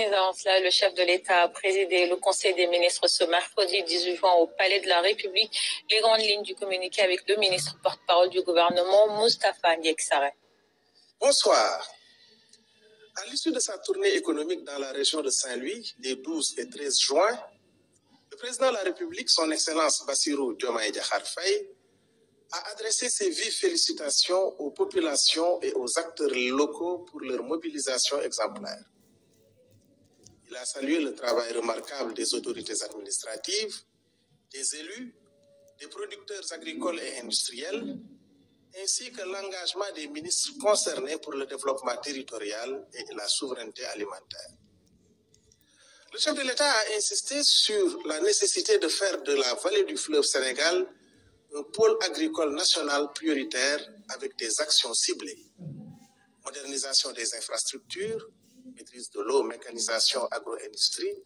Avant cela, le chef de l'État a présidé le Conseil des ministres ce mercredi 18 juin au Palais de la République. Les grandes lignes du communiqué avec le ministre porte-parole du gouvernement, Moustapha Ndiaye. Bonsoir. À l'issue de sa tournée économique dans la région de Saint-Louis, les 12 et 13 juin, le président de la République, son Excellence Bassirou Diomaye Diakhar Faye, a adressé ses vives félicitations aux populations et aux acteurs locaux pour leur mobilisation exemplaire. Il a salué le travail remarquable des autorités administratives, des élus, des producteurs agricoles et industriels, ainsi que l'engagement des ministres concernés pour le développement territorial et la souveraineté alimentaire. Le chef de l'État a insisté sur la nécessité de faire de la vallée du fleuve Sénégal un pôle agricole national prioritaire avec des actions ciblées. Modernisation des infrastructures, maîtrise de l'eau, mécanisation agro-industrie,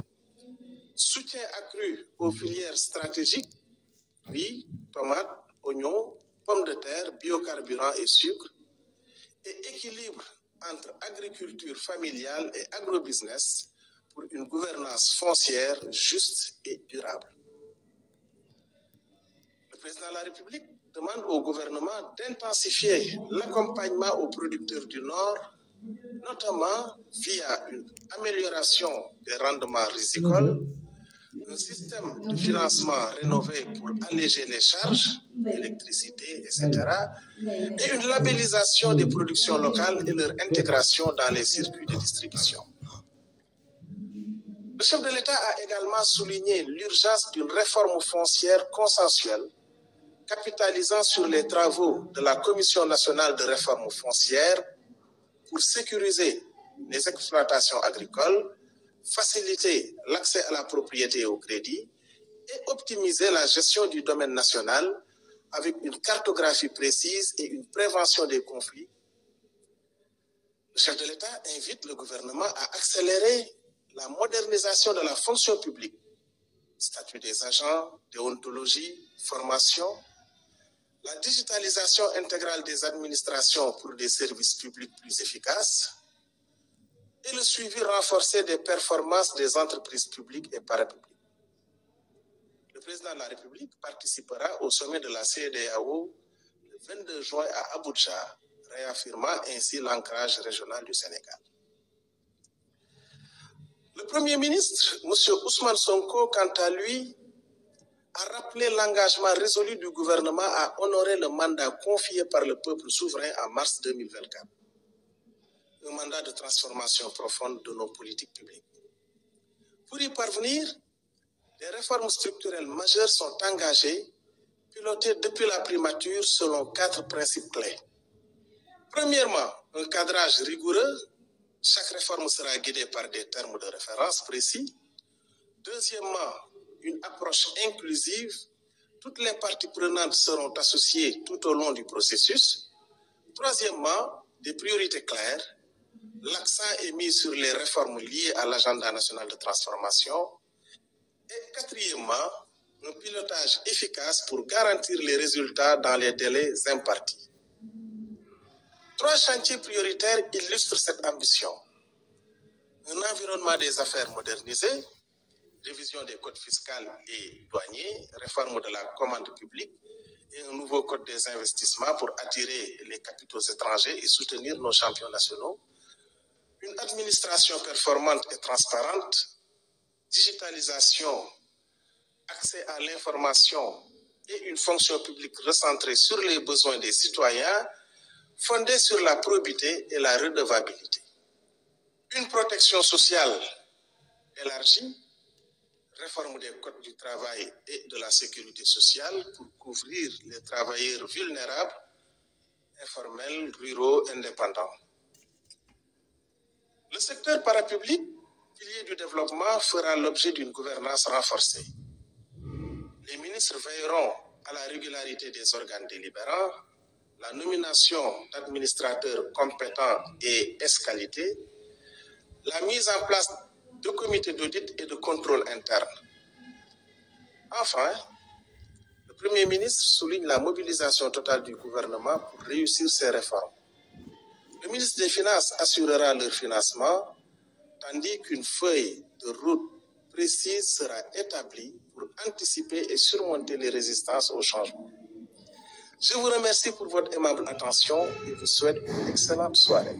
soutien accru aux filières stratégiques, riz, tomates, oignons, pommes de terre, biocarburants et sucre, et équilibre entre agriculture familiale et agrobusiness pour une gouvernance foncière juste et durable. Le président de la République demande au gouvernement d'intensifier l'accompagnement aux producteurs du Nord, notamment via une amélioration des rendements rizicoles, un système de financement rénové pour alléger les charges, électricité, etc., et une labellisation des productions locales et leur intégration dans les circuits de distribution. Le chef de l'État a également souligné l'urgence d'une réforme foncière consensuelle, capitalisant sur les travaux de la Commission nationale de réforme foncière pour sécuriser les exploitations agricoles, faciliter l'accès à la propriété et au crédit et optimiser la gestion du domaine national avec une cartographie précise et une prévention des conflits. Le chef de l'État invite le gouvernement à accélérer la modernisation de la fonction publique, statut des agents, déontologie, formation, la digitalisation intégrale des administrations pour des services publics plus efficaces et le suivi renforcé des performances des entreprises publiques et parapubliques. Le président de la République participera au sommet de la CEDEAO le 22 juin à Abuja, réaffirmant ainsi l'ancrage régional du Sénégal. Le Premier ministre, M. Ousmane Sonko, quant à lui, a rappelé l'engagement résolu du gouvernement à honorer le mandat confié par le peuple souverain en mars 2024. Un mandat de transformation profonde de nos politiques publiques. Pour y parvenir, des réformes structurelles majeures sont engagées, pilotées depuis la primature selon 4 principes clés. Premièrement, un cadrage rigoureux. Chaque réforme sera guidée par des termes de référence précis. Deuxièmement, une approche inclusive. Toutes les parties prenantes seront associées tout au long du processus. Troisièmement, des priorités claires. L'accent est mis sur les réformes liées à l'agenda national de transformation. Et quatrièmement, un pilotage efficace pour garantir les résultats dans les délais impartis. 3 chantiers prioritaires illustrent cette ambition. Un environnement des affaires modernisé, révision des codes fiscaux et douaniers, réforme de la commande publique et un nouveau code des investissements pour attirer les capitaux étrangers et soutenir nos champions nationaux. Une administration performante et transparente, digitalisation, accès à l'information et une fonction publique recentrée sur les besoins des citoyens, fondée sur la probité et la redevabilité. Une protection sociale élargie, réforme des codes du travail et de la sécurité sociale pour couvrir les travailleurs vulnérables, informels, ruraux, indépendants. Le secteur parapublic, pilier du développement, fera l'objet d'une gouvernance renforcée. Les ministres veilleront à la régularité des organes délibérants, la nomination d'administrateurs compétents et escalités, la mise en place de comités d'audit et de contrôle interne. Enfin, le Premier ministre souligne la mobilisation totale du gouvernement pour réussir ces réformes. Le ministre des Finances assurera leur financement. tandis qu'une feuille de route précise sera établie pour anticiper et surmonter les résistances au changement. Je vous remercie pour votre aimable attention et vous souhaite une excellente soirée.